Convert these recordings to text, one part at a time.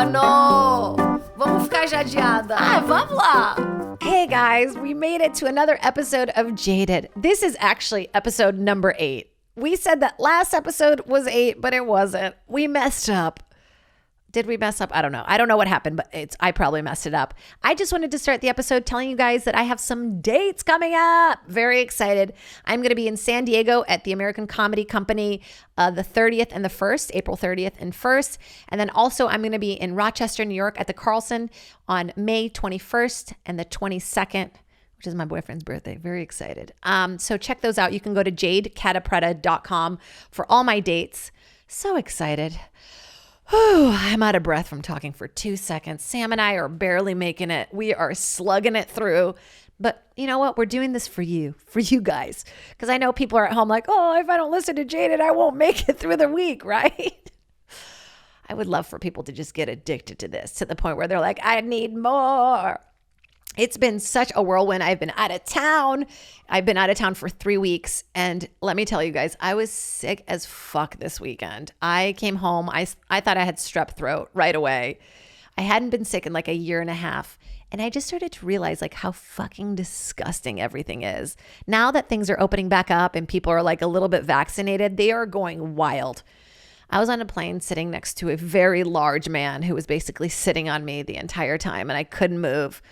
mano! Vamos ficar jadeada. Vamos lá! Hey guys, we made it to another episode of Jaded. This is actually episode number 8. We said that last episode was 8, but it wasn't. We messed up. Did we mess up? I don't know. I don't know what happened, but I probably messed it up. I just wanted to start the episode telling you guys that I have some dates coming up. Very excited. I'm going to be in San Diego at the American Comedy Company the 30th and the 1st, April 30th and 1st. And then also I'm going to be in Rochester, New York at the Carlson on May 21st and the 22nd, which is my boyfriend's birthday. Very excited. So check those out. You can go to JadeCatta-Preta.com for all my dates. So excited. Whew, I'm out of breath from talking for 2 seconds. Sam and I are barely making it. We are slugging it through. But you know what? We're doing this for you guys. Because I know people are at home like, oh, if I don't listen to Jaded, I won't make it through the week, right? I would love for people to just get addicted to this to the point where they're like, I need more. It's been such a whirlwind. I've been out of town. I've been out of town for 3 weeks. And let me tell you guys, I was sick as fuck this weekend. I came home. I thought I had strep throat right away. I hadn't been sick in like a year and a half. And I just started to realize like how fucking disgusting everything is. Now that things are opening back up and people are like a little bit vaccinated, they are going wild. I was on a plane sitting next to a very large man who was basically sitting on me the entire time and I couldn't move.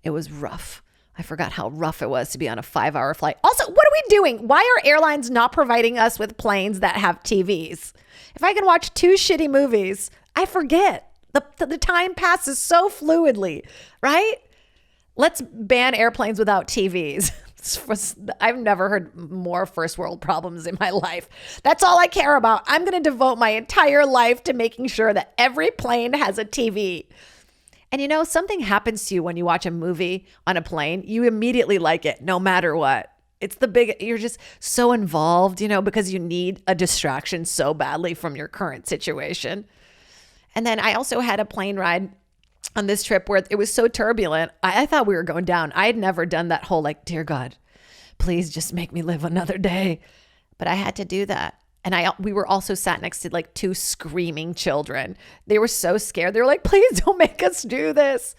It was rough. I forgot how rough it was to be on a 5-hour flight. Also, what are we doing? Why are airlines not providing us with planes that have TVs? If I can watch 2 shitty movies, I forget. The time passes so fluidly, right? Let's ban airplanes without TVs. I've never heard more first world problems in my life. That's all I care about. I'm going to devote my entire life to making sure that every plane has a TV. And you know, something happens to you when you watch a movie on a plane. You immediately like it, no matter what. You're just so involved, you know, because you need a distraction so badly from your current situation. And then I also had a plane ride on this trip where it was so turbulent. I thought we were going down. I had never done that whole like, dear God, please just make me live another day. But I had to do that. And we were also sat next to like 2 screaming children. They were so scared. They were like, please don't make us do this.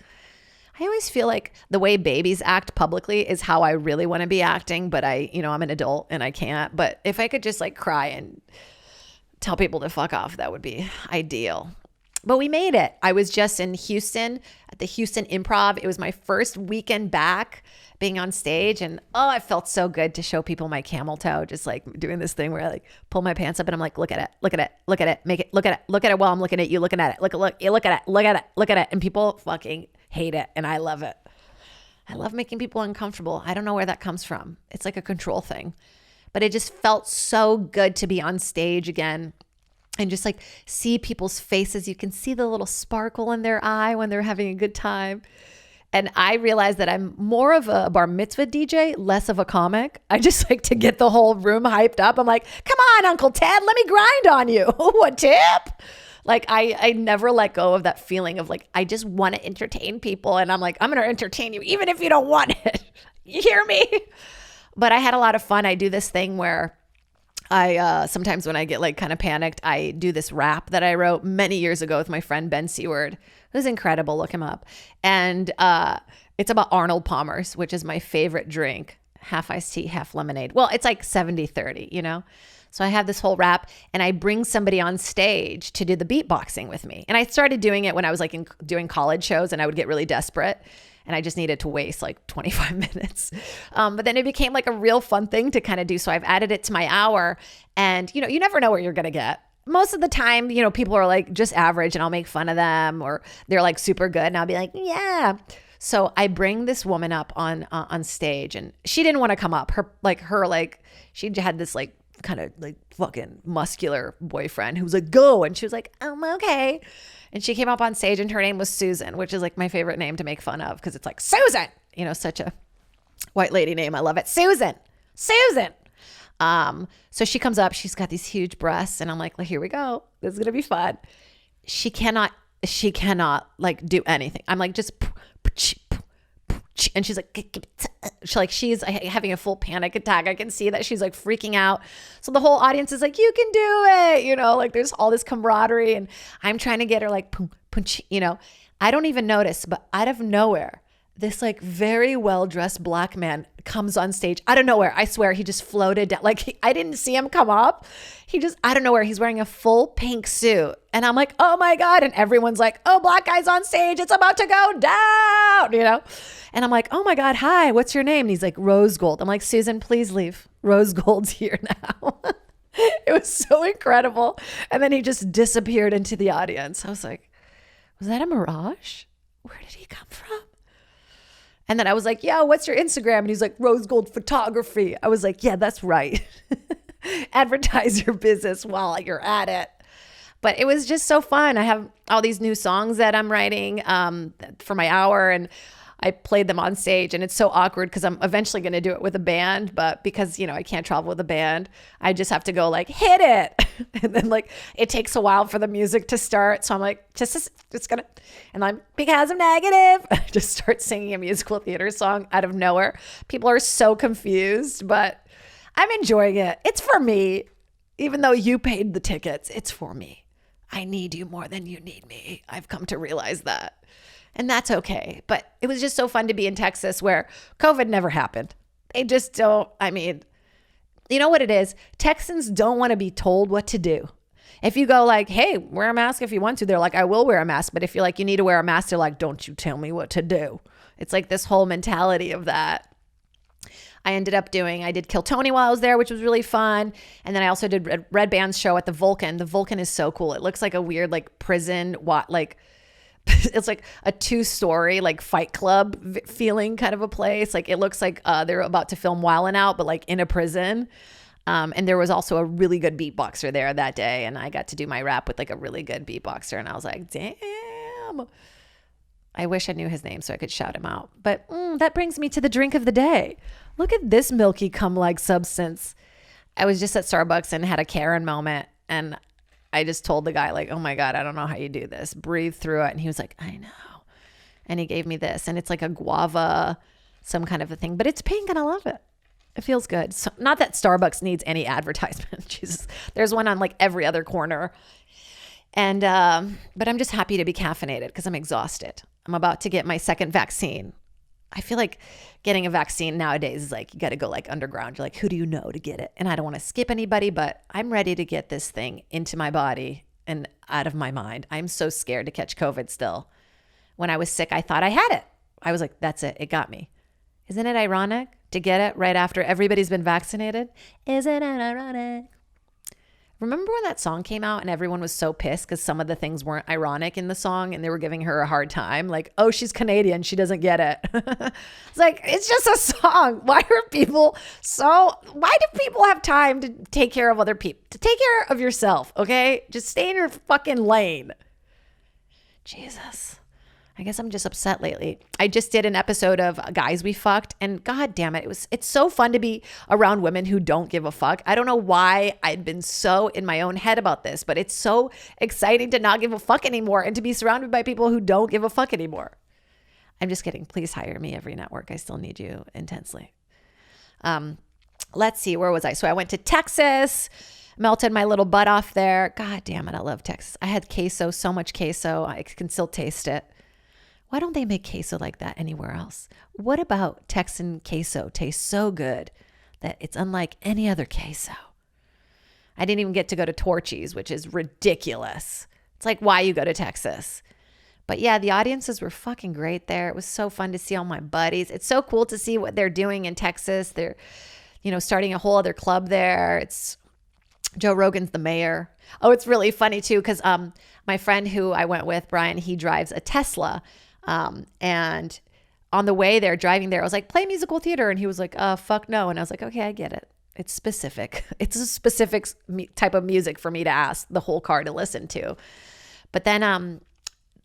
I always feel like the way babies act publicly is how I really want to be acting. But I'm an adult and I can't. But if I could just like cry and tell people to fuck off, that would be ideal. But we made it. I was just in Houston at the Houston Improv. It was my first weekend back being on stage. And I felt so good to show people my camel toe, just like doing this thing where I like pull my pants up and I'm like, look at it, look at it, look at it, look at it while I'm looking at you, looking at it, look at it. And people fucking hate it. And I love it. I love making people uncomfortable. I don't know where that comes from. It's like a control thing. But it just felt so good to be on stage again. And just like see people's faces. You can see the little sparkle in their eye when they're having a good time. And I realized that I'm more of a bar mitzvah DJ, less of a comic. I just like to get the whole room hyped up. I'm like, come on, Uncle Ted, let me grind on you. A tip? Like I never let go of that feeling of like, I just want to entertain people. And I'm like, I'm going to entertain you even if you don't want it. You hear me? But I had a lot of fun. I do this thing where I sometimes when I get like kind of panicked, I do this rap that I wrote many years ago with my friend Ben Seward, who's incredible. Look him up. And it's about Arnold Palmer's, which is my favorite drink. Half iced tea, half lemonade. Well, it's like 70-30, you know? So I have this whole rap and I bring somebody on stage to do the beatboxing with me. And I started doing it when I was like doing college shows and I would get really desperate. And I just needed to waste like 25 minutes. But then it became like a real fun thing to kind of do. So I've added it to my hour. And, you know, you never know what you're going to get. Most of the time, you know, people are like just average and I'll make fun of them or they're like super good. And I'll be like, yeah. So I bring this woman up on stage and she didn't want to come up. She had this like kind of like fucking muscular boyfriend who was like, go. And she was like, okay. And she came up on stage and her name was Susan, which is like my favorite name to make fun of because it's like, Susan, you know, such a white lady name. I love it. Susan. So she comes up, she's got these huge breasts and I'm like, well, here we go. This is going to be fun. She cannot like do anything. I'm like, just And she's like, she's having a full panic attack. I can see that she's like freaking out. So the whole audience is like, you can do it. You know, like there's all this camaraderie and I'm trying to get her like, punch, you know, I don't even notice, but out of nowhere, this like very well-dressed black man comes on stage out of nowhere. I swear he just floated down. Like I didn't see him come up. He just out of nowhere, he's wearing a full pink suit. And I'm like, oh my God. And everyone's like, oh, black guy's on stage. It's about to go down, you know? And I'm like, oh my God, hi, what's your name? And he's like, Rose Gold. I'm like, Susan, please leave. Rose Gold's here now. It was so incredible. And then he just disappeared into the audience. I was like, was that a mirage? Where did he come from? And then I was like, yo, what's your Instagram? And he's like, Rose Gold Photography. I was like, yeah, that's right. Advertise your business while you're at it. But it was just so fun. I have all these new songs that I'm writing for my hour, and I played them on stage, and it's so awkward because I'm eventually going to do it with a band, but because, you know, I can't travel with a band, I just have to go like, hit it. And then like, it takes a while for the music to start. So I'm like, just gonna, and I'm, because I'm negative, I just start singing a musical theater song out of nowhere. People are so confused, but I'm enjoying it. It's for me. Even though you paid the tickets, it's for me. I need you more than you need me. I've come to realize that. And that's okay. But it was just so fun to be in Texas where COVID never happened. They just don't, I mean, you know what it is? Texans don't want to be told what to do. If you go like, hey, wear a mask if you want to, they're like, I will wear a mask. But if you're like, you need to wear a mask, they're like, don't you tell me what to do. It's like this whole mentality of that. I did Kill Tony while I was there, which was really fun. And then I also did Red Band's show at the Vulcan. The Vulcan is so cool. It looks like a weird like prison, it's like a 2-story like Fight Club feeling kind of a place. Like it looks like they're about to film Wild 'N Out, but like in a prison. And there was also a really good beatboxer there that day. And I got to do my rap with like a really good beatboxer. And I was like, damn. I wish I knew his name so I could shout him out. But that brings me to the drink of the day. Look at this milky cum-like substance. I was just at Starbucks and had a Karen moment. And I just told the guy like, oh my God, I don't know how you do this. Breathe through it. And he was like, I know. And he gave me this. And it's like a guava, some kind of a thing. But it's pink and I love it. It feels good. So, not that Starbucks needs any advertisement. Jesus. There's one on like every other corner. And but I'm just happy to be caffeinated because I'm exhausted. I'm about to get my second vaccine. I feel like getting a vaccine nowadays is like, you got to go like underground. You're like, who do you know to get it? And I don't want to skip anybody, but I'm ready to get this thing into my body and out of my mind. I'm so scared to catch COVID still. When I was sick, I thought I had it. I was like, that's it. It got me. Isn't it ironic to get it right after everybody's been vaccinated? Isn't it ironic? Remember when that song came out and everyone was so pissed because some of the things weren't ironic in the song and they were giving her a hard time? Like, oh, she's Canadian. She doesn't get it. It's like, it's just a song. Why do people have time to take care of other people? To take care of yourself, okay? Just stay in your fucking lane. Jesus. I guess I'm just upset lately. I just did an episode of Guys We Fucked, and god damn it, it's so fun to be around women who don't give a fuck. I don't know why I'd been so in my own head about this, but it's so exciting to not give a fuck anymore and to be surrounded by people who don't give a fuck anymore. I'm just kidding. Please hire me, every network. I still need you intensely. Let's see, where was I? So I went to Texas, melted my little butt off there. God damn it, I love Texas. I had queso, so much queso. I can still taste it. Why don't they make queso like that anywhere else? What about Texan queso tastes so good that it's unlike any other queso? I didn't even get to go to Torchy's, which is ridiculous. It's like why you go to Texas. But yeah, the audiences were fucking great there. It was so fun to see all my buddies. It's so cool to see what they're doing in Texas. They're, starting a whole other club there. It's Joe Rogan's the mayor. Oh, it's really funny too because my friend who I went with, Brian, he drives a Tesla. And on the way there, driving there, I was like, play musical theater. And he was like, fuck no. And I was like, okay, I get it. It's specific. It's a specific type of music for me to ask the whole car to listen to. But then,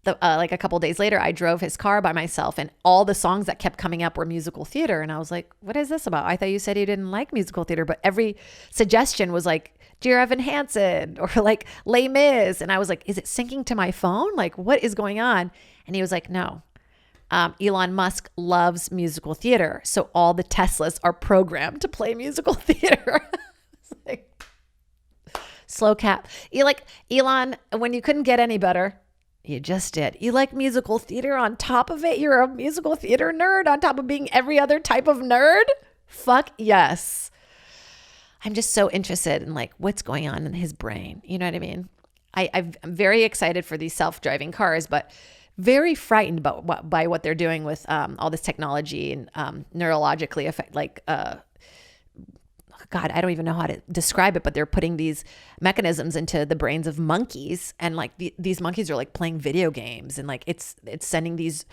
like a couple of days later, I drove his car by myself and all the songs that kept coming up were musical theater. And I was like, what is this about? I thought you said you didn't like musical theater, but every suggestion was like, Dear Evan Hansen or like Les Mis. And I was like, is it syncing to my phone? Like, what is going on? And he was like, no, Elon Musk loves musical theater. So all the Teslas are programmed to play musical theater. It's like, slow cap. You like Elon, when you couldn't get any better, you just did. You like musical theater on top of it? You're a musical theater nerd on top of being every other type of nerd? Fuck yes. I'm just so interested in like what's going on in his brain. You know what I mean? I'm very excited for these self-driving cars, but very frightened by what they're doing with all this technology and neurologically affect, like, God, I don't even know how to describe it, but they're putting these mechanisms into the brains of monkeys, and like these monkeys are like playing video games, and like it's sending these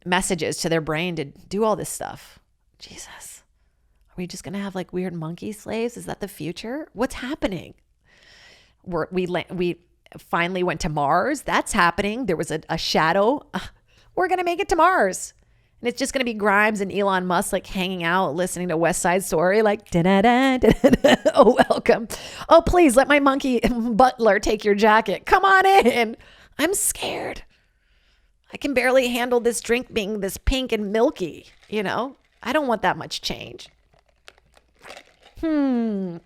messages to their brain to do all this stuff. Jesus, are we just gonna have like weird monkey slaves? Is that the future? What's happening? We finally went to Mars. That's happening. There was a shadow. We're going to make it to Mars. And it's just going to be Grimes and Elon Musk like hanging out, listening to West Side Story, like, da-da-da, da-da-da. Oh, welcome. Oh, please let my monkey butler take your jacket. Come on in. I'm scared. I can barely handle this drink being this pink and milky, you know? I don't want that much change. Is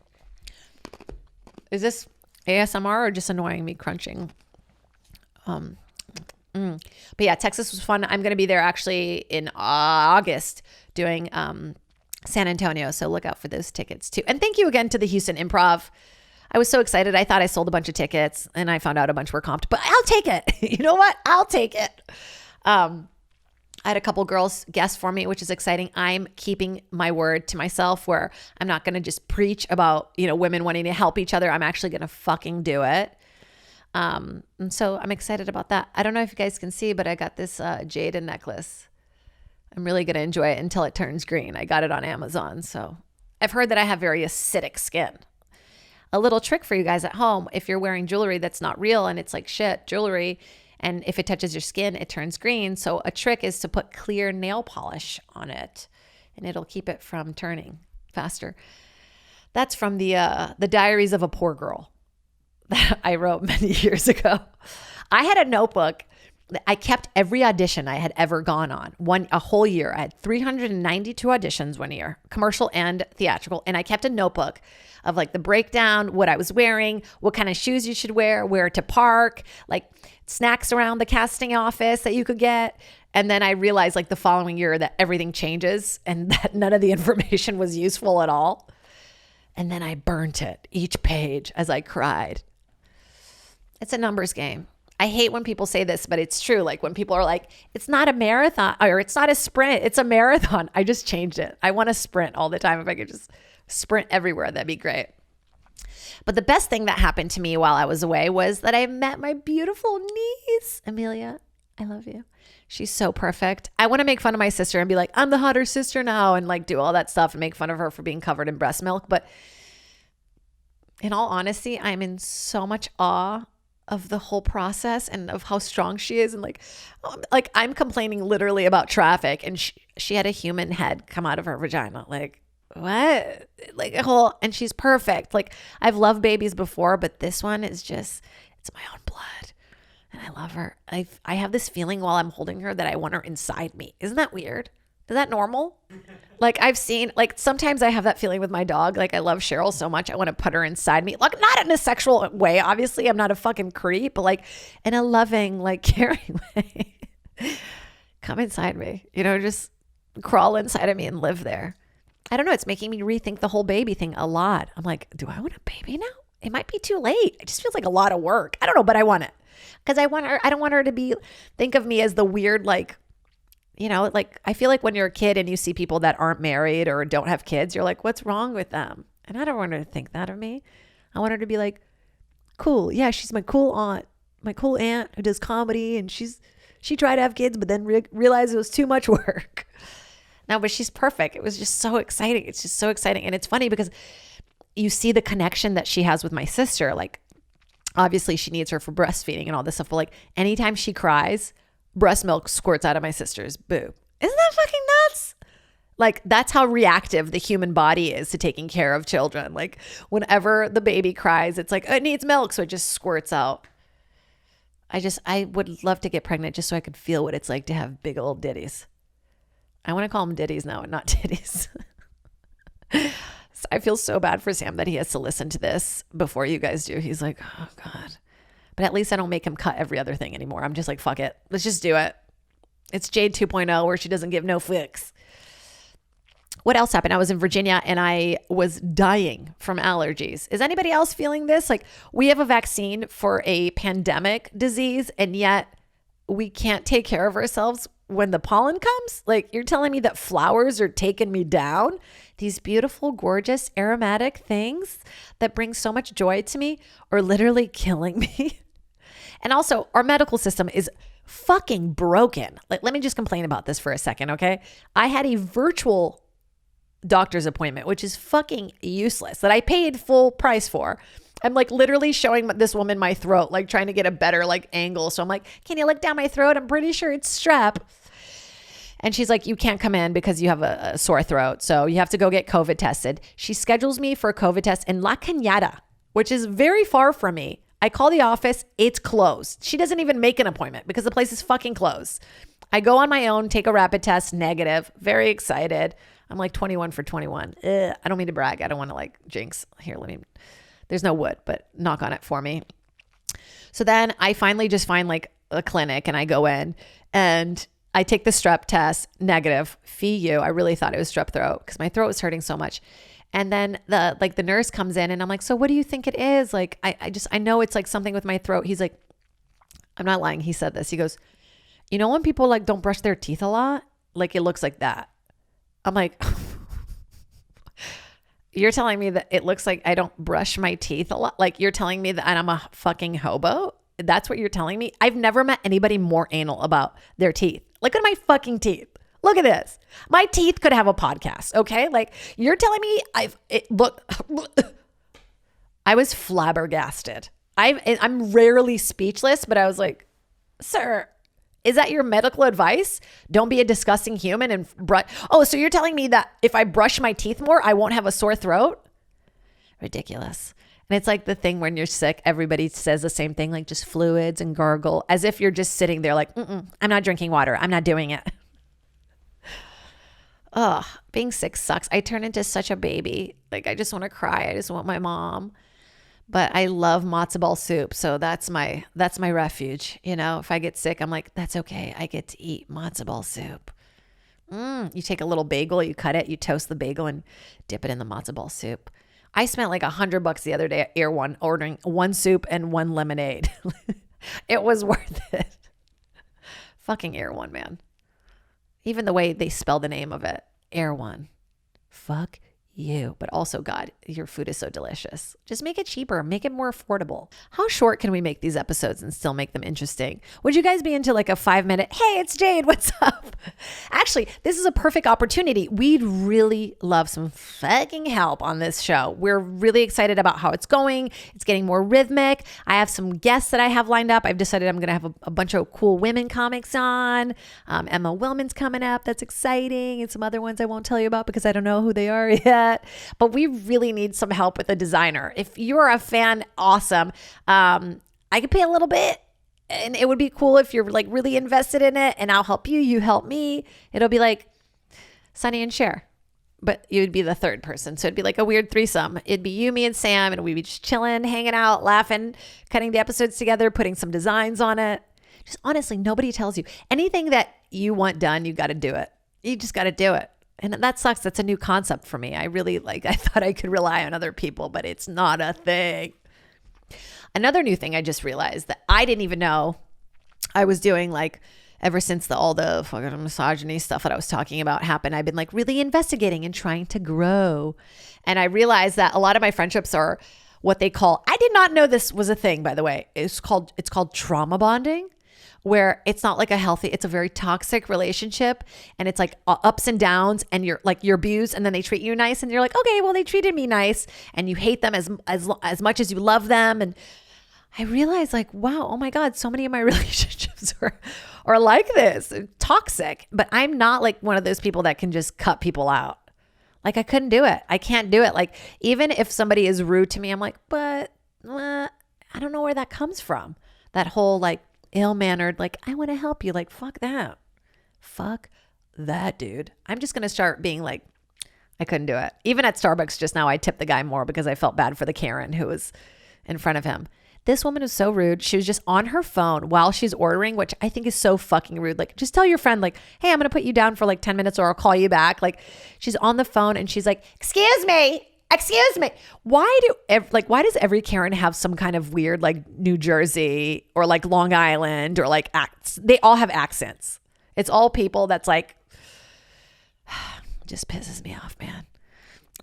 this ASMR or just annoying me crunching? But yeah, Texas was fun. I'm going to be there actually in August doing San Antonio. So look out for those tickets too. And thank you again to the Houston Improv. I was so excited. I thought I sold a bunch of tickets and I found out a bunch were comped, but I'll take it. You know what? I'll take it. I had a couple girls guest for me, which is exciting. I'm keeping my word to myself where I'm not going to just preach about, you know, women wanting to help each other. I'm actually going to fucking do it. And so I'm excited about that. I don't know if you guys can see, but I got this JADED necklace. I'm really going to enjoy it until it turns green. I got it on Amazon. So I've heard that I have very acidic skin. A little trick for you guys at home. If you're wearing jewelry that's not real and it's like shit jewelry, and if it touches your skin, it turns green. So a trick is to put clear nail polish on it, and it'll keep it from turning faster. That's from the Diaries of a Poor Girl that I wrote many years ago. I had a notebook. I kept every audition I had ever gone on a whole year. I had 392 auditions one year, commercial and theatrical. And I kept a notebook of like the breakdown, what I was wearing, what kind of shoes you should wear, where to park, like snacks around the casting office that you could get. And then I realized like the following year that everything changes and that none of the information was useful at all. And then I burnt it, each page, as I cried. It's a numbers game. I hate when people say this, but it's true. Like when people are like, it's not a marathon or it's not a sprint, it's a marathon. I just changed it. I want to sprint all the time. If I could just sprint everywhere, that'd be great. But the best thing that happened to me while I was away was that I met my beautiful niece, Amelia. I love you. She's so perfect. I want to make fun of my sister and be like, I'm the hotter sister now, and like do all that stuff and make fun of her for being covered in breast milk. But in all honesty, I'm in so much awe of the whole process and of how strong she is. And like I'm complaining literally about traffic, and she had a human head come out of her vagina. Like, what? Like a whole, and she's perfect. Like I've loved babies before, but this one is just, it's my own blood. And I love her. I have this feeling while I'm holding her that I want her inside me. Isn't that weird? Is that normal? Like I've seen, like sometimes I have that feeling with my dog. Like I love Cheryl so much. I want to put her inside me. Like not in a sexual way. Obviously I'm not a fucking creep, but like in a loving, like caring way. Come inside me, you know, just crawl inside of me and live there. I don't know. It's making me rethink the whole baby thing a lot. I'm like, do I want a baby now? It might be too late. It just feels like a lot of work. I don't know, but I want it. Because I don't want her to think of me as the weird, like, you know, like I feel like when you're a kid and you see people that aren't married or don't have kids, you're like, what's wrong with them? And I don't want her to think that of me. I want her to be like, cool. Yeah, she's my cool aunt who does comedy, and she tried to have kids, but then realized it was too much work. No, but she's perfect. It was just so exciting. It's just so exciting. And it's funny because you see the connection that she has with my sister. Like, obviously she needs her for breastfeeding and all this stuff, but like anytime she cries, breast milk squirts out of my sister's boob. Isn't that fucking nuts? Like that's how reactive the human body is to taking care of children. Like whenever the baby cries, it's like, it needs milk. So it just squirts out. I would love to get pregnant just so I could feel what it's like to have big old ditties. I want to call them ditties now and not titties. I feel so bad for Sam that he has to listen to this before you guys do. He's like, oh God. But at least I don't make him cut every other thing anymore. I'm just like, fuck it. Let's just do it. It's Jade 2.0 where she doesn't give no fucks. What else happened? I was in Virginia and I was dying from allergies. Is anybody else feeling this? Like, we have a vaccine for a pandemic disease and yet we can't take care of ourselves when the pollen comes? Like, you're telling me that flowers are taking me down? These beautiful, gorgeous, aromatic things that bring so much joy to me are literally killing me. And also, our medical system is fucking broken. Like, let me just complain about this for a second, okay? I had a virtual doctor's appointment, which is fucking useless, that I paid full price for. I'm like literally showing this woman my throat, like trying to get a better like angle. So I'm like, can you look down my throat? I'm pretty sure it's strep. And she's like, you can't come in because you have a sore throat. So you have to go get COVID tested. She schedules me for a COVID test in La Cañada, which is very far from me. I call the office, it's closed. She doesn't even make an appointment because the place is fucking closed. I go on my own, take a rapid test, negative, very excited. I'm like 21 for 21. I don't mean to brag. I don't want to like jinx. Here, there's no wood, but knock on it for me. So then I finally just find like a clinic and I go in and I take the strep test, negative, fee you. I really thought it was strep throat because my throat was hurting so much. And then the nurse comes in and I'm like, so what do you think it is? Like, I know it's like something with my throat. He's like, I'm not lying. He said this. He goes, you know, when people like don't brush their teeth a lot, like it looks like that. I'm like, you're telling me that it looks like I don't brush my teeth a lot? Like you're telling me that I'm a fucking hobo? That's what you're telling me? I've never met anybody more anal about their teeth. Look at my fucking teeth. Look at this. My teeth could have a podcast, okay? Like you're telling me look, I was flabbergasted. I'm rarely speechless, but I was like, sir, is that your medical advice? Don't be a disgusting human and so you're telling me that if I brush my teeth more, I won't have a sore throat? Ridiculous. And it's like the thing when you're sick, everybody says the same thing, like just fluids and gargle, as if you're just sitting there like, I'm not drinking water. I'm not doing it. Ugh, being sick sucks. I turn into such a baby. Like I just want to cry. I just want my mom. But I love matzo ball soup. So that's my refuge. You know, if I get sick, I'm like, that's okay. I get to eat matzo ball soup. You take a little bagel, you cut it, you toast the bagel and dip it in the matzo ball soup. I spent like $100 the other day at Air One ordering one soup and one lemonade. It was worth it. Fucking Air One, man. Even the way they spell the name of it. Air One. Fuck you. But also, God, your food is so delicious. Just make it cheaper. Make it more affordable. How short can we make these episodes and still make them interesting? Would you guys be into like a 5-minute, hey, it's Jade, what's up? Actually, this is a perfect opportunity. We'd really love some fucking help on this show. We're really excited about how it's going. It's getting more rhythmic. I have some guests that I have lined up. I've decided I'm going to have a bunch of cool women comics on. Emma Willman's coming up. That's exciting. And some other ones I won't tell you about because I don't know who they are yet. But we really need some help with a designer. If you're a fan, awesome. I could pay a little bit and it would be cool if you're like really invested in it and I'll help you. You help me. It'll be like Sonny and Cher, but you would be the third person. So it'd be like a weird threesome. It'd be you, me, and Sam, and we'd be just chilling, hanging out, laughing, cutting the episodes together, putting some designs on it. Just honestly, nobody tells you anything that you want done. You got to do it. You just got to do it. And that sucks. That's a new concept for me. I thought I could rely on other people, but it's not a thing. Another new thing I just realized that I didn't even know I was doing, like ever since all the fucking misogyny stuff that I was talking about happened, I've been like really investigating and trying to grow. And I realized that a lot of my friendships are what they call, I did not know this was a thing, by the way. It's called trauma bonding, where it's not like a healthy, it's a very toxic relationship. And it's like ups and downs and you're abused and then they treat you nice and you're like, okay, well, they treated me nice. And you hate them as much as you love them. And I realized like, wow, oh my God, so many of my relationships are like this, toxic. But I'm not like one of those people that can just cut people out. Like I couldn't do it. I can't do it. Like even if somebody is rude to me, I'm like, but I don't know where that comes from. That whole like ill-mannered, like, I want to help you. Like, fuck that. Fuck that, dude. I'm just going to start being like, I couldn't do it. Even at Starbucks just now, I tipped the guy more because I felt bad for the Karen who was in front of him. This woman was so rude. She was just on her phone while she's ordering, which I think is so fucking rude. Like, just tell your friend, like, hey, I'm going to put you down for like 10 minutes or I'll call you back. Like, she's on the phone and she's like, excuse me. Why does every Karen have some kind of weird, like New Jersey or like Long Island or like they all have accents. It's all people that's like, just pisses me off, man.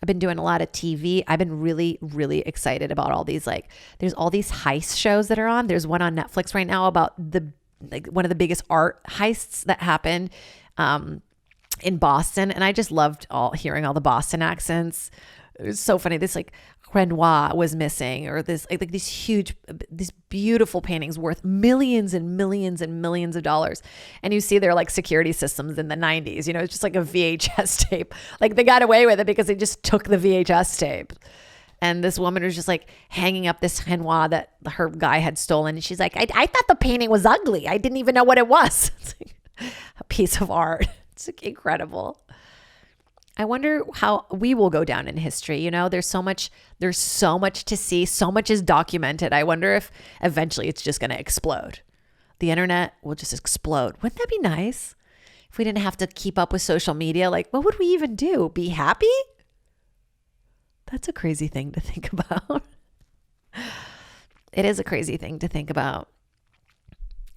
I've been doing a lot of TV. I've been really, really excited about all these, like, there's all these heist shows that are on. There's one on Netflix right now about one of the biggest art heists that happened in Boston. And I just loved hearing all the Boston accents. It was so funny. This like Renoir was missing, or this like these beautiful paintings worth millions and millions and millions of dollars. And you see their like security systems in the 90s, it's just like a VHS tape. Like they got away with it because they just took the VHS tape. And this woman was just like hanging up this Renoir that her guy had stolen. And she's like, I thought the painting was ugly. I didn't even know what it was. It's like a piece of art. It's like incredible. I wonder how we will go down in history. There's so much to see. So much is documented. I wonder if eventually it's just going to explode. The internet will just explode. Wouldn't that be nice? If we didn't have to keep up with social media, like what would we even do? Be happy? That's a crazy thing to think about. It is a crazy thing to think about.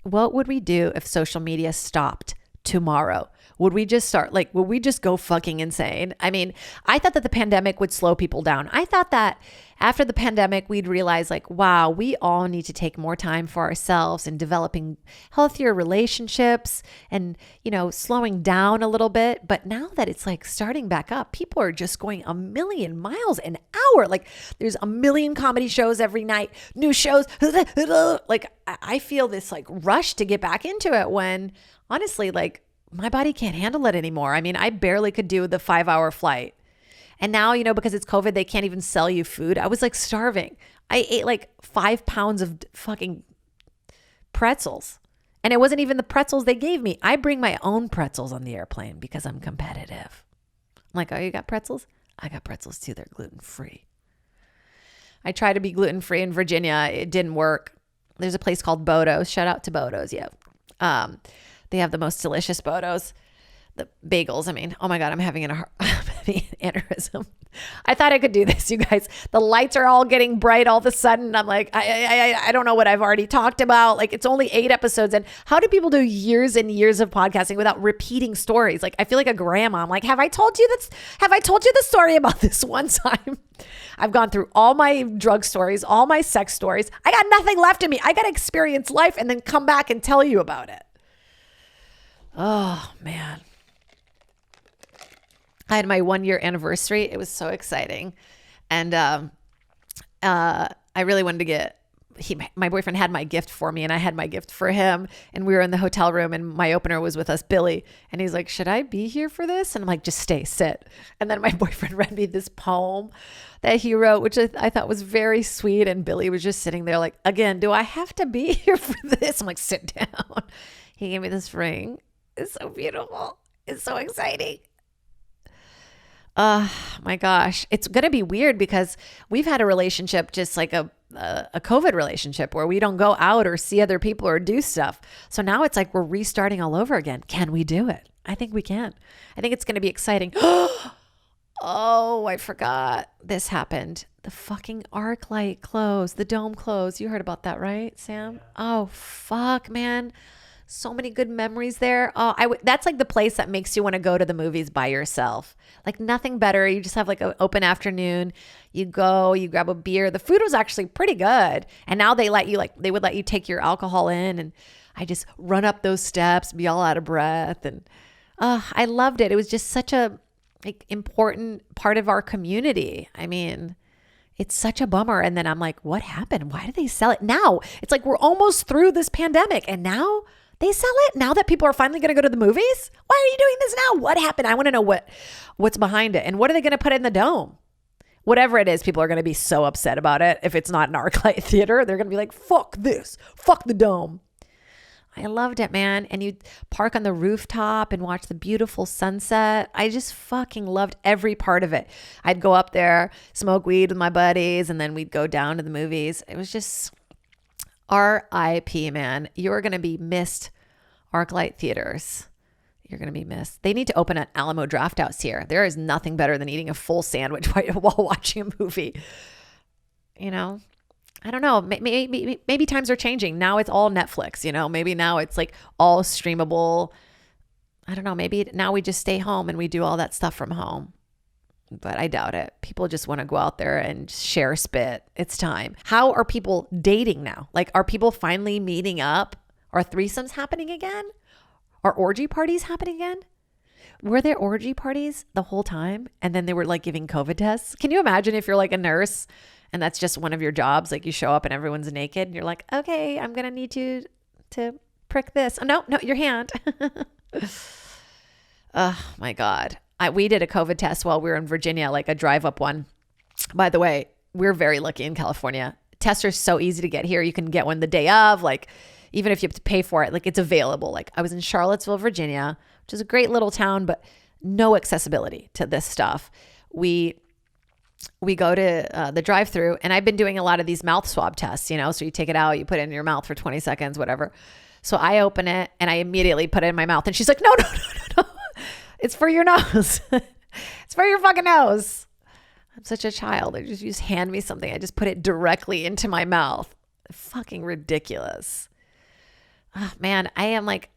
What would we do if social media stopped tomorrow? Would we just go fucking insane? I mean, I thought that the pandemic would slow people down. I thought that after the pandemic, we'd realize like, wow, we all need to take more time for ourselves and developing healthier relationships and, slowing down a little bit. But now that it's like starting back up, people are just going a million miles an hour. Like there's a million comedy shows every night, new shows. Like I feel this like rush to get back into it when honestly, like, my body can't handle it anymore. I mean, I barely could do the 5-hour flight. And now, because it's COVID, they can't even sell you food. I was like starving. I ate like 5 pounds of fucking pretzels. And it wasn't even the pretzels they gave me. I bring my own pretzels on the airplane because I'm competitive. I'm like, oh, you got pretzels? I got pretzels too. They're gluten-free. I tried to be gluten-free in Virginia. It didn't work. There's a place called Bodo's. Shout out to Bodo's. Yeah. They have the most delicious Bodos. The bagels. I mean, oh my God, I'm having an aneurysm. I thought I could do this, you guys. The lights are all getting bright all of a sudden. I'm like, I don't know what I've already talked about. Like, it's only 8 episodes. And how do people do years and years of podcasting without repeating stories? Like, I feel like a grandma. I'm like, have I told you the story about this one time? I've gone through all my drug stories, all my sex stories. I got nothing left in me. I got to experience life and then come back and tell you about it. Oh, man. I had my 1-year anniversary. It was so exciting. And I really wanted to get, my boyfriend had my gift for me and I had my gift for him. And we were in the hotel room and my opener was with us, Billy. And he's like, should I be here for this? And I'm like, just sit. And then my boyfriend read me this poem that he wrote, which I thought was very sweet. And Billy was just sitting there like, again, do I have to be here for this? I'm like, sit down. He gave me this ring. It's so beautiful. It's so exciting. My gosh. It's going to be weird because we've had a relationship just like a COVID relationship where we don't go out or see other people or do stuff. So now it's like we're restarting all over again. Can we do it? I think we can. I think it's going to be exciting. Oh, I forgot. This happened. The fucking arc light closed. The dome closed. You heard about that, right, Sam? Yeah. Oh, fuck, man. So many good memories there. Oh, that's like the place that makes you want to go to the movies by yourself. Like nothing better. You just have like an open afternoon. You go, you grab a beer. The food was actually pretty good. And now they would let you take your alcohol in. And I just run up those steps, be all out of breath. And I loved it. It was just such a important part of our community. I mean, it's such a bummer. And then I'm like, what happened? Why did they sell it now? It's like we're almost through this pandemic and now they sell it now that people are finally going to go to the movies. Why are you doing this now? What happened? I want to know what's behind it. And what are they going to put in the dome? Whatever it is, people are going to be so upset about it. If it's not an ArcLight theater, they're going to be like, fuck this. Fuck the dome. I loved it, man. And you'd park on the rooftop and watch the beautiful sunset. I just fucking loved every part of it. I'd go up there, smoke weed with my buddies, and then we'd go down to the movies. It was just RIP, man. You're going to be missed, ArcLight Theaters. You're going to be missed. They need to open an Alamo Drafthouse here. There is nothing better than eating a full sandwich while watching a movie. You know? I don't know. Maybe times are changing. Now it's all Netflix, you know? Maybe now it's like all streamable. I don't know. Maybe now we just stay home and we do all that stuff from home. But I doubt it. People just want to go out there and share spit. It's time. How are people dating now? Like, are people finally meeting up? Are threesomes happening again? Are orgy parties happening again? Were there orgy parties the whole time? And then they were like giving COVID tests? Can you imagine if you're like a nurse and that's just one of your jobs? Like you show up and everyone's naked and you're like, okay, I'm going to need you to prick this. Oh, no, your hand. Oh my God. We did a COVID test while we were in Virginia, like a drive-up one. By the way, we're very lucky in California. Tests are so easy to get here. You can get one the day of, like even if you have to pay for it, like it's available. Like I was in Charlottesville, Virginia, which is a great little town, but no accessibility to this stuff. We go to the drive-through, and I've been doing a lot of these mouth swab tests, you know, so you take it out, you put it in your mouth for 20 seconds, whatever. So I open it and I immediately put it in my mouth, and she's like, no. It's for your nose. It's for your fucking nose. I'm such a child. You just hand me something. I just put it directly into my mouth. Fucking ridiculous. Oh, man, I am like,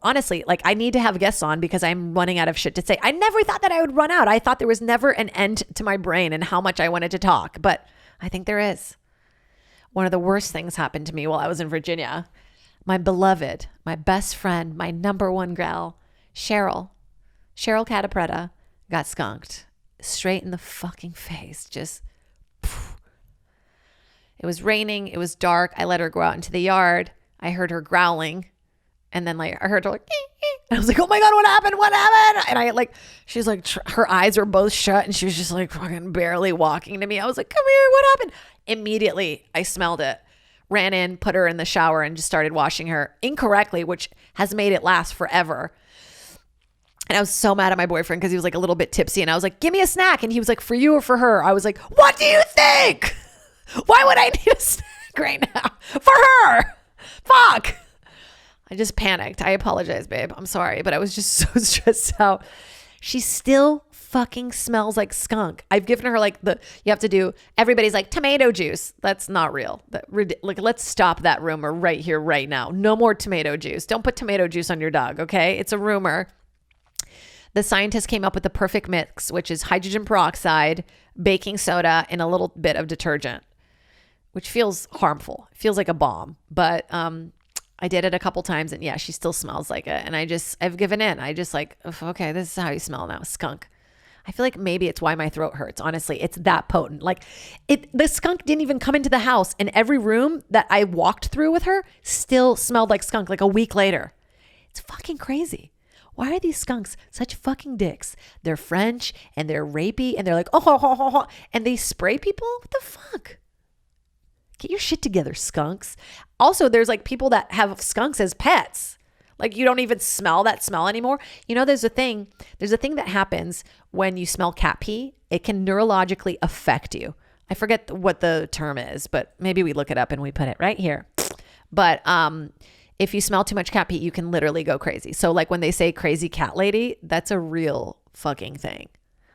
honestly, like I need to have guests on because I'm running out of shit to say. I never thought that I would run out. I thought there was never an end to my brain and how much I wanted to talk, but I think there is. One of the worst things happened to me while I was in Virginia. My beloved, my best friend, my number one gal, Jade Catta-Preta, got skunked straight in the fucking face. Just, poof. It was raining. It was dark. I let her go out into the yard. I heard her growling. And then like I heard her like, and I was like, oh my God, what happened? What happened? And I like, she's like, her eyes were both shut and she was just like fucking barely walking to me. I was like, come here, what happened? Immediately I smelled it, ran in, put her in the shower and just started washing her incorrectly, which has made it last forever. And I was so mad at my boyfriend because he was like a little bit tipsy and I was like, give me a snack. And he was like, for you or for her? I was like, what do you think? Why would I need a snack right now? For her. Fuck. I just panicked. I apologize, babe. I'm sorry, but I was just so stressed out. She still fucking smells like skunk. I've given her like you have to do, everybody's like tomato juice. That's not real. Like, let's stop that rumor right here, right now. No more tomato juice. Don't put tomato juice on your dog, okay? It's a rumor. The scientists came up with the perfect mix, which is hydrogen peroxide, baking soda, and a little bit of detergent, which feels harmful. It feels like a bomb, but I did it a couple times and yeah, she still smells like it. And I've given in. I just like, okay, this is how you smell now, skunk. I feel like maybe it's why my throat hurts. Honestly, it's that potent. Like the skunk didn't even come into the house, and every room that I walked through with her still smelled like skunk like a week later. It's fucking crazy. Why are these skunks such fucking dicks? They're French and they're rapey and they're like, oh, and they spray people? What the fuck? Get your shit together, skunks. Also, there's like people that have skunks as pets. Like you don't even smell that smell anymore. You know, there's a thing that happens when you smell cat pee. It can neurologically affect you. I forget what the term is, but maybe we look it up and we put it right here. But if you smell too much cat pee, you can literally go crazy. So like when they say crazy cat lady, that's a real fucking thing.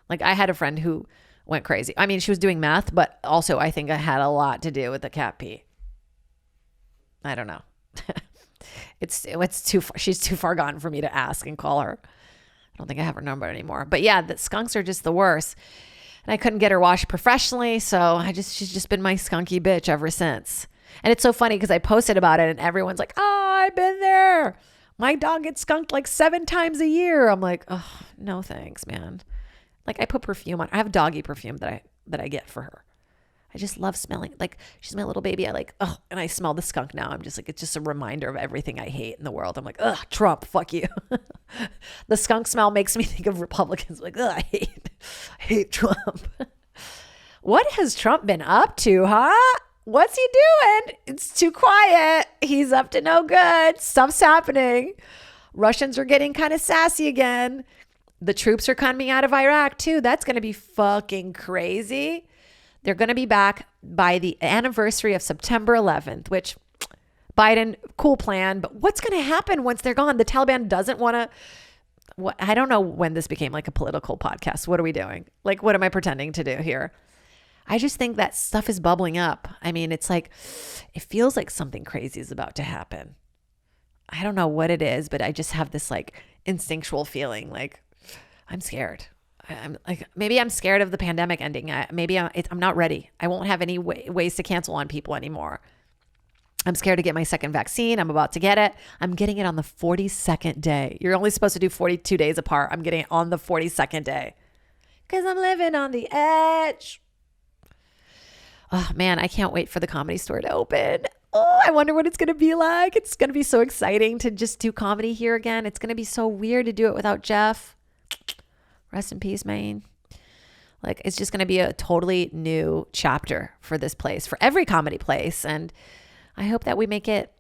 Like I had a friend who went crazy. I mean, she was doing meth, but also I think it had a lot to do with the cat pee. I don't know. It's too far. She's too far gone for me to ask and call her. I don't think I have her number anymore. But yeah, the skunks are just the worst. And I couldn't get her washed professionally, so she's just been my skunky bitch ever since. And it's so funny because I posted about it and everyone's like, oh, I've been there. My dog gets skunked like 7 times a year. I'm like, oh, no thanks, man. Like I put perfume on. I have doggy perfume that I get for her. I just love smelling. Like she's my little baby. I like, oh, and I smell the skunk now. I'm just like, it's just a reminder of everything I hate in the world. I'm like, ugh, Trump, fuck you. The skunk smell makes me think of Republicans. Like, ugh, I hate Trump. What has Trump been up to, huh? What's he doing? It's too quiet. He's up to no good. Stuff's happening. Russians are getting kind of sassy again. The troops are coming out of Iraq too. That's going to be fucking crazy. They're going to be back by the anniversary of September 11th, which Biden, cool plan. But what's going to happen once they're gone? The Taliban doesn't want to. I don't know when this became like a political podcast. What are we doing? Like, what am I pretending to do here? I just think that stuff is bubbling up. I mean, it's like, it feels like something crazy is about to happen. I don't know what it is, but I just have this like instinctual feeling like I'm scared. I'm like, maybe I'm scared of the pandemic ending. Maybe I'm not ready. I won't have any ways to cancel on people anymore. I'm scared to get my second vaccine. I'm about to get it. I'm getting it on the 42nd day. You're only supposed to do 42 days apart. I'm getting it on the 42nd day because I'm living on the edge. Oh man, I can't wait for the Comedy Store to open. Oh, I wonder what it's going to be like. It's going to be so exciting to just do comedy here again. It's going to be so weird to do it without Jeff. Rest in peace, man. Like, it's just going to be a totally new chapter for this place, for every comedy place. And I hope that we make it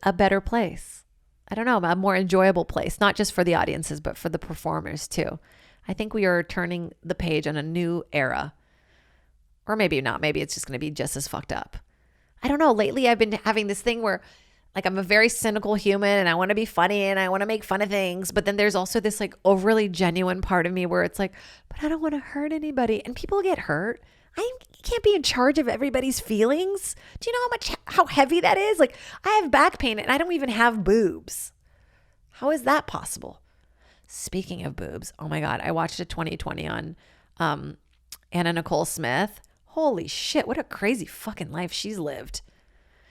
a better place. I don't know, a more enjoyable place, not just for the audiences, but for the performers too. I think we are turning the page on a new era. Or maybe not. Maybe it's just going to be just as fucked up. I don't know. Lately, I've been having this thing where like I'm a very cynical human and I want to be funny and I want to make fun of things. But then there's also this like overly genuine part of me where it's like, but I don't want to hurt anybody. And people get hurt. I can't be in charge of everybody's feelings. Do you know how heavy that is? Like, I have back pain and I don't even have boobs. How is that possible? Speaking of boobs, oh my God, I watched a 2020 on Anna Nicole Smith. Holy shit, what a crazy fucking life she's lived.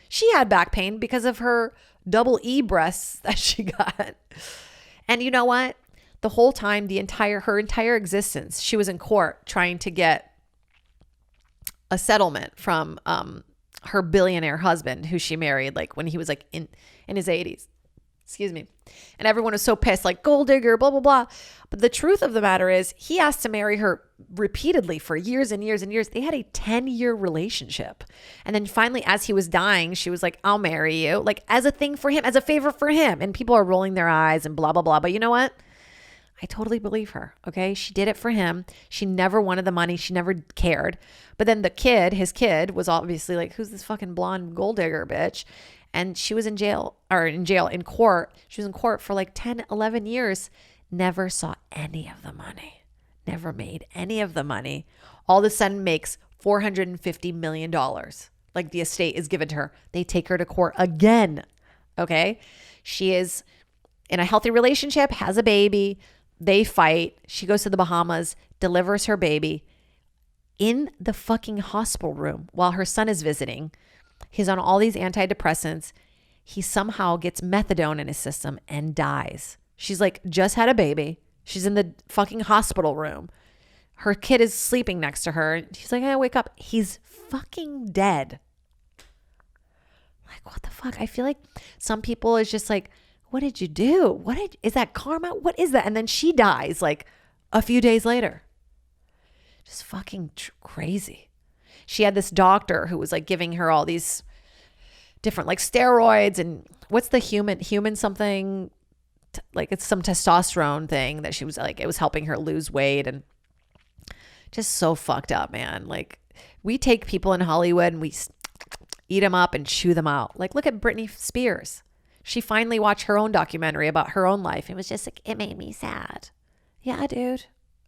She had back pain because of her double E breasts that she got. And you know what? The whole time, her entire existence, she was in court trying to get a settlement from her billionaire husband who she married like when he was like in his 80s. Excuse me. And everyone was so pissed, like gold digger, blah, blah, blah. But the truth of the matter is he asked to marry her repeatedly for years and years and years. They had a 10-year relationship. And then finally, as he was dying, she was like, I'll marry you, like as a thing for him, as a favor for him. And people are rolling their eyes and blah, blah, blah. But you know what? I totally believe her. Okay. She did it for him. She never wanted the money. She never cared. But then his kid was obviously like, who's this fucking blonde gold digger bitch? And she was in court. She was in court for like 10, 11 years. Never saw any of the money. Never made any of the money. All of a sudden makes $450 million. Like the estate is given to her. They take her to court again. Okay. She is in a healthy relationship, has a baby. They fight. She goes to the Bahamas, delivers her baby in the fucking hospital room while her son is visiting. He's on all these antidepressants. He somehow gets methadone in his system and dies. She's like, just had a baby. She's in the fucking hospital room. Her kid is sleeping next to her. She's like, I wake up. He's fucking dead. Like, what the fuck? I feel like some people is just like, what did you do? Is that karma? What is that? And then she dies like a few days later. Just fucking crazy. She had this doctor who was like giving her all these different like steroids and what's the human something, like it's some testosterone thing that she was like, it was helping her lose weight and just so fucked up, man. Like we take people in Hollywood and we eat them up and chew them out. Like look at Britney Spears. She finally watched her own documentary about her own life. It was just like, it made me sad. Yeah, dude.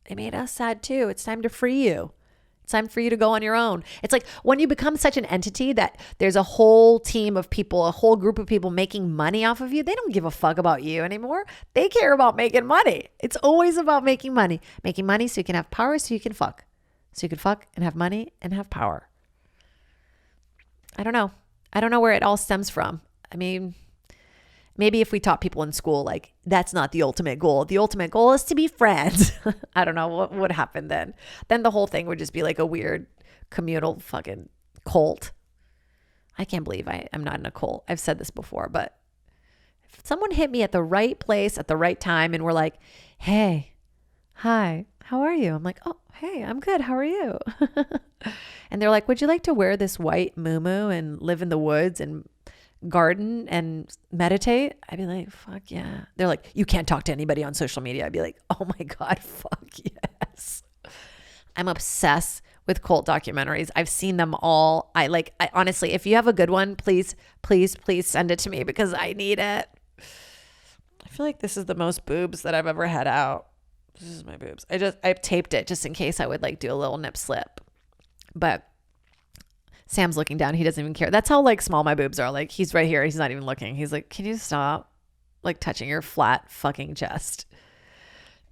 It made us sad too. It's time to free you. It's time for you to go on your own. It's like when you become such an entity that there's a whole team of people, a whole group of people making money off of you. They don't give a fuck about you anymore. They care about making money. It's always about making money. Making money so you can have power, so you can fuck. So you can fuck and have money and have power. I don't know. I don't know where it all stems from. I mean, maybe if we taught people in school, like, that's not the ultimate goal. The ultimate goal is to be friends. I don't know what would happen then. Then the whole thing would just be like a weird communal fucking cult. I can't believe I'm not in a cult. I've said this before, but if someone hit me at the right place at the right time and were like, hey, hi, how are you? I'm like, oh, hey, I'm good. How are you? And they're like, would you like to wear this white muumuu and live in the woods and garden and meditate? I'd be like, fuck yeah. They're like, you can't talk to anybody on social media. I'd be like, oh my God, fuck yes. I'm obsessed with cult documentaries. I've seen them all. I honestly, if you have a good one, please send it to me because I need it. I feel like this is the most boobs that I've ever had out. This is my boobs. I've taped it just in case I would like do a little nip slip. But Sam's looking down. He doesn't even care. That's how like small my boobs are. Like he's right here. He's not even looking. He's like, can you stop like touching your flat fucking chest?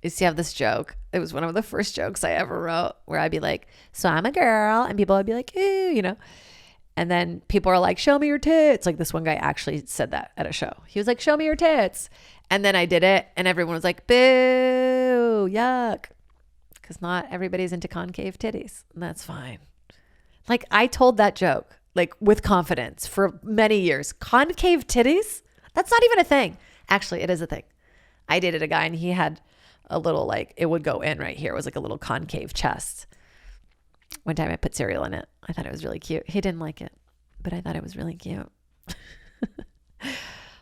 I used to have this joke. It was one of the first jokes I ever wrote where I'd be like, so I'm a girl, and people would be like, ooh, you know, and then people are like, show me your tits. Like this one guy actually said that at a show. He was like, show me your tits. And then I did it and everyone was like, boo, yuck. Because not everybody's into concave titties. And that's fine. Like I told that joke like with confidence for many years. Concave titties? That's not even a thing. Actually, it is a thing. I dated a guy and he had a little like, it would go in right here. It was like a little concave chest. One time I put cereal in it. I thought it was really cute. He didn't like it, but I thought it was really cute.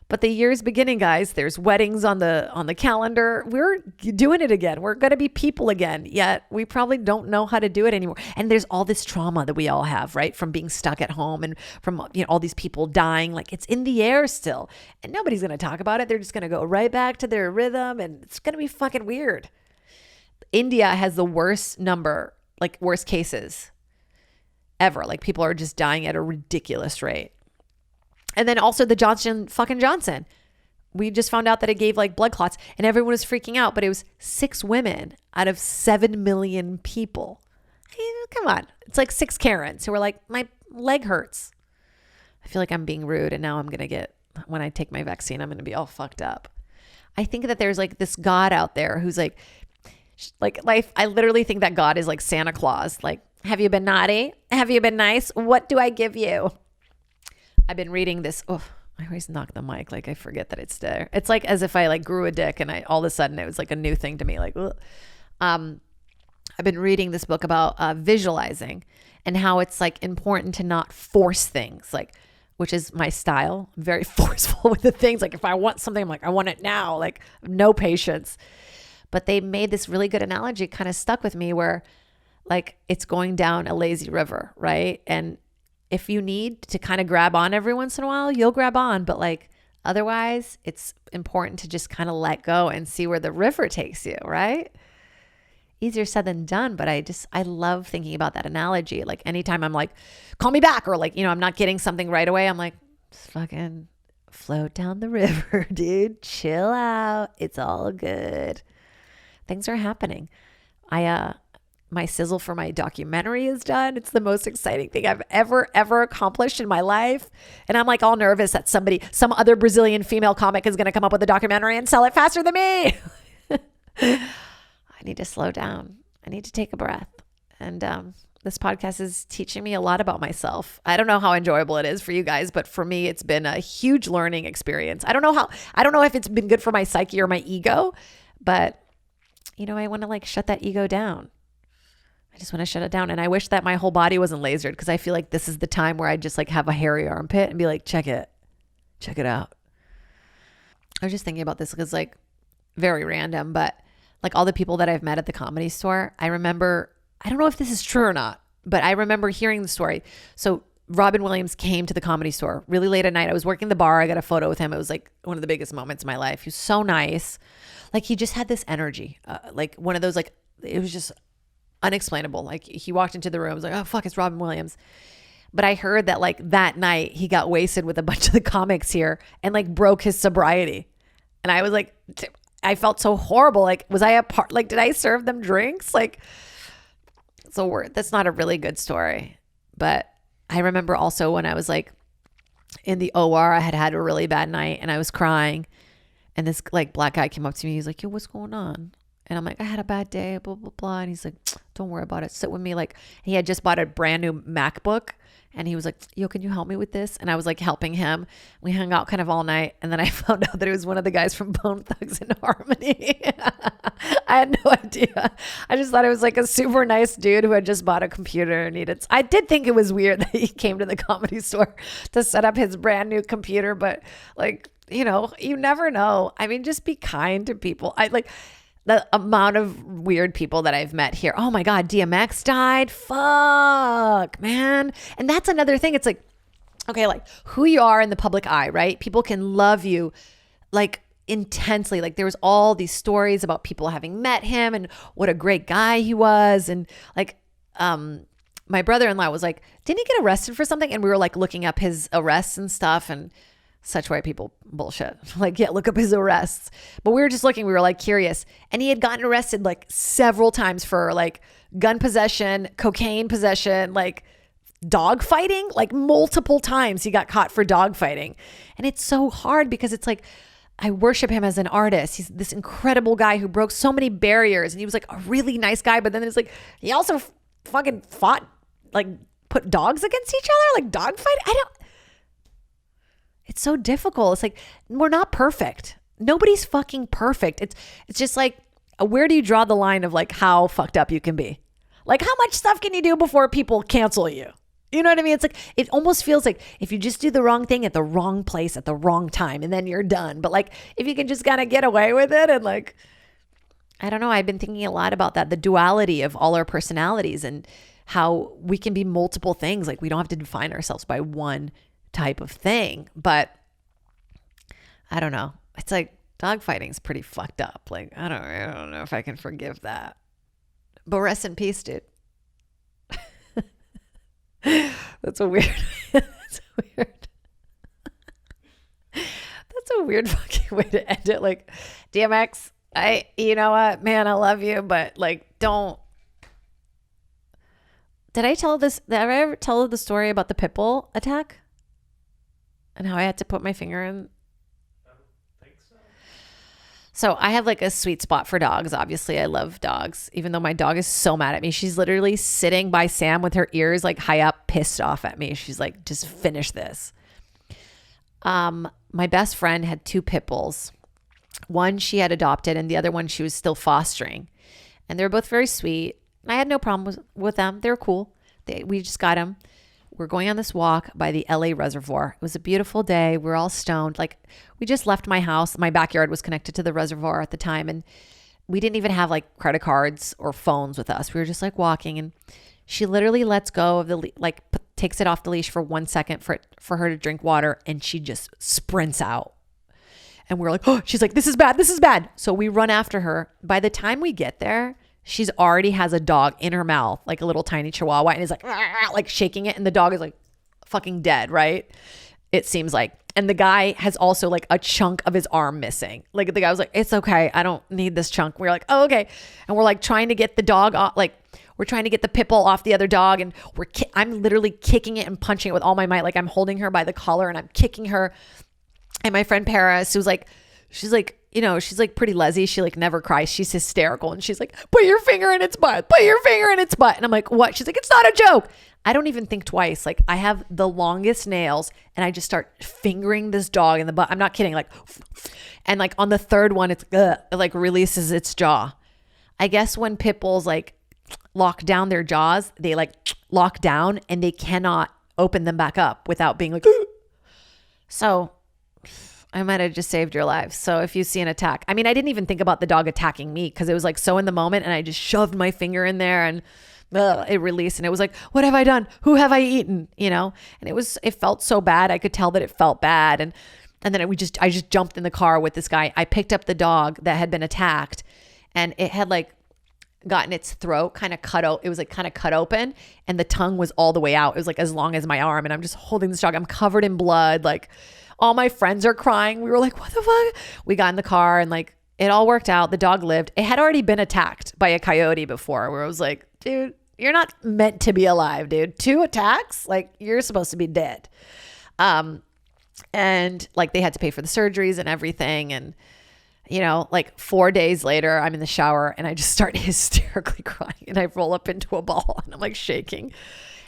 But the year's beginning, guys. There's weddings on the calendar. We're doing it again. We're going to be people again, yet we probably don't know how to do it anymore. And there's all this trauma that we all have, right? From being stuck at home and from, you know, all these people dying. Like it's in the air still. And nobody's going to talk about it. They're just going to go right back to their rhythm and it's going to be fucking weird. India has the worst number, like worst cases ever. Like people are just dying at a ridiculous rate. And then also the Johnson. We just found out that it gave like blood clots and everyone was freaking out, but it was 6 women out of 7 million people. Come on. It's like 6 Karens who were like, my leg hurts. I feel like I'm being rude and now I'm going to get, when I take my vaccine, I'm going to be all fucked up. I think that there's like this God out there who's like life. I literally think that God is like Santa Claus. Like, have you been naughty? Have you been nice? What do I give you? I've been reading this. Oh, I always knock the mic. Like I forget that it's there. It's like as if I like grew a dick and I all of a sudden it was like a new thing to me. Like, I've been reading this book about visualizing and how it's like important to not force things, like, which is my style. I'm very forceful with the things. Like if I want something, I'm like, I want it now. Like no patience. But they made this really good analogy, kind of stuck with me, where like it's going down a lazy river, right? And if you need to kind of grab on every once in a while, you'll grab on. But like otherwise, it's important to just kind of let go and see where the river takes you, right? Easier said than done. But I love thinking about that analogy. Like anytime I'm like, call me back, or like, you know, I'm not getting something right away. I'm like, just fucking float down the river, dude. Chill out. It's all good. Things are happening. My sizzle for my documentary is done. It's the most exciting thing I've ever accomplished in my life. And I'm like all nervous that some other Brazilian female comic is going to come up with a documentary and sell it faster than me. I need to slow down. I need to take a breath. And this podcast is teaching me a lot about myself. I don't know how enjoyable it is for you guys, but for me, it's been a huge learning experience. I don't know if it's been good for my psyche or my ego, but you know, I want to like shut that ego down. I just want to shut it down. And I wish that my whole body wasn't lasered because I feel like this is the time where I just like have a hairy armpit and be like, check it out. I was just thinking about this because like very random, but like all the people that I've met at the Comedy Store, I remember, I don't know if this is true or not, but I remember hearing the story. So Robin Williams came to the Comedy Store really late at night. I was working the bar. I got a photo with him. It was like one of the biggest moments of my life. He was so nice. Like he just had this energy, like one of those, like, it was just unexplainable. Like he walked into the room, I was like, oh fuck, it's Robin Williams. But I heard that like that night he got wasted with a bunch of the comics here and like broke his sobriety. And I was like, I felt so horrible. Like, was I a part, like, did I serve them drinks? Like, so that's not a really good story. But I remember also when I was like in the OR, I had a really bad night and I was crying. And this like black guy came up to me. He's like, yo, what's going on? And I'm like, I had a bad day, blah, blah, blah. And he's like, don't worry about it. Sit with me. Like, he had just bought a brand new MacBook. And he was like, yo, can you help me with this? And I was like helping him. We hung out kind of all night. And then I found out that it was one of the guys from Bone Thugs and Harmony. I had no idea. I just thought it was like a super nice dude who had just bought a computer and needed. I did think it was weird that he came to the Comedy Store to set up his brand new computer. But like, you know, you never know. I mean, just be kind to people. I like the amount of weird people that I've met here. Oh my God, DMX died. Fuck, man. And that's another thing. It's like, okay, like who you are in the public eye, right? People can love you like intensely. Like there was all these stories about people having met him and what a great guy he was. And like, my brother-in-law was like, didn't he get arrested for something? And we were like looking up his arrests and stuff, and such white people bullshit. Like, yeah, look up his arrests. But we were just looking, we were like curious. And he had gotten arrested like several times for like gun possession, cocaine possession, like dog fighting, like multiple times he got caught for dog fighting. And it's so hard because it's like, I worship him as an artist. He's this incredible guy who broke so many barriers. And he was like a really nice guy. But then it's like, he also fucking fought, like put dogs against each other, like dog fight. It's so difficult. It's like, we're not perfect. Nobody's fucking perfect. It's just like, where do you draw the line of like how fucked up you can be? Like how much stuff can you do before people cancel you? You know what I mean? It's like, it almost feels like if you just do the wrong thing at the wrong place at the wrong time and then you're done. But like, if you can just kind of get away with it and like, I don't know. I've been thinking a lot about that, the duality of all our personalities and how we can be multiple things. Like we don't have to define ourselves by one type of thing. But I don't know. It's like dog fighting's pretty fucked up. Like I don't know if I can forgive that. But rest in peace, dude. That's a weird that's a weird fucking way to end it. Like, DMX, you know what, man, I love you, but like don't. Did I ever tell the story about the pit bull attack? And how I had to put my finger in? I don't think so. So I have like a sweet spot for dogs. Obviously, I love dogs, even though my dog is so mad at me. She's literally sitting by Sam with her ears like high up, pissed off at me. She's like, just finish this. My best friend had two pit bulls. One she had adopted and the other one she was still fostering. And they were both very sweet. I had no problem with them. They were cool. We just got them. We're going on this walk by the LA reservoir. It was a beautiful day. We're all stoned. Like we just left my house. My backyard was connected to the reservoir at the time. And we didn't even have like credit cards or phones with us. We were just like walking, and she literally lets go of the, takes it off the leash for 1 second for her to drink water. And she just sprints out. And we're like, oh, she's like, this is bad. This is bad. So we run after her. By the time we get there, she's already has a dog in her mouth, like a little tiny chihuahua, and is like shaking it. And the dog is like fucking dead, right? It seems like. And the guy has also like a chunk of his arm missing. Like the guy was like, it's okay. I don't need this chunk. We're like, oh, okay. And we're like trying to get the dog off, like we're trying to get the pit bull off the other dog. And I'm literally kicking it and punching it with all my might. Like I'm holding her by the collar and I'm kicking her. And my friend Paris, who's like, she's like, you know, she's like pretty lesy. She like never cries. She's hysterical. And she's like, put your finger in its butt. Put your finger in its butt. And I'm like, what? She's like, it's not a joke. I don't even think twice. Like I have the longest nails and I just start fingering this dog in the butt. I'm not kidding. Like, and like on the third one, it like releases its jaw. I guess when pit bulls like lock down their jaws, they like lock down and they cannot open them back up without being like, so I might have just saved your life. So if you see an attack, I mean, I didn't even think about the dog attacking me because it was like so in the moment, and I just shoved my finger in there and it released, and it was like, what have I done? Who have I eaten? You know? And it felt so bad. I could tell that it felt bad. And then I just jumped in the car with this guy. I picked up the dog that had been attacked, and it had like gotten its throat kind of cut out. It was like kind of cut open, and the tongue was all the way out. It was like as long as my arm, and I'm just holding this dog. I'm covered in blood. Like, all my friends are crying. We were like, what the fuck? We got in the car and like it all worked out. The dog lived. It had already been attacked by a coyote before, where I was like, dude, you're not meant to be alive, dude. 2 attacks? Like you're supposed to be dead. And like they had to pay for the surgeries and everything. And Like 4 days later, I'm in the shower and I just start hysterically crying and I roll up into a ball and I'm like shaking.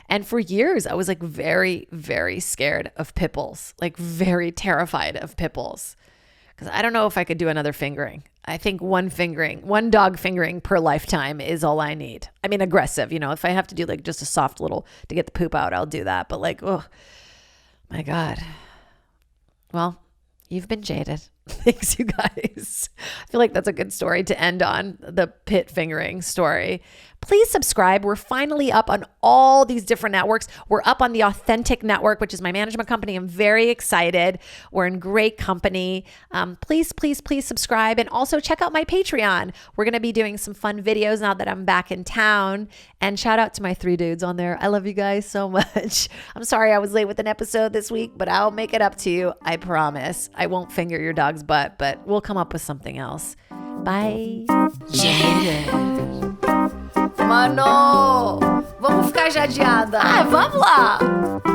And for years, I was like very, very scared of pit bulls, like very terrified of pit bulls. Because I don't know if I could do another fingering. I think one dog fingering per lifetime is all I need. I mean, aggressive, if I have to do like just a soft little to get the poop out, I'll do that. But like, oh my God. Well, you've been jaded. Thanks, you guys. I feel like that's a good story to end on, the pit fingering story. Please subscribe. We're finally up on all these different networks. We're up on the Authentic Network, which is my management company. I'm very excited. We're in great company. Please, please, please subscribe. And also check out my Patreon. We're going to be doing some fun videos now that I'm back in town. And shout out to my 3 dudes on there. I love you guys so much. I'm sorry I was late with an episode this week, but I'll make it up to you. I promise. I won't finger your dog's butt, but we'll come up with something else. Bye. Jaded. Mano, vamos ficar jadeada. Vamos lá.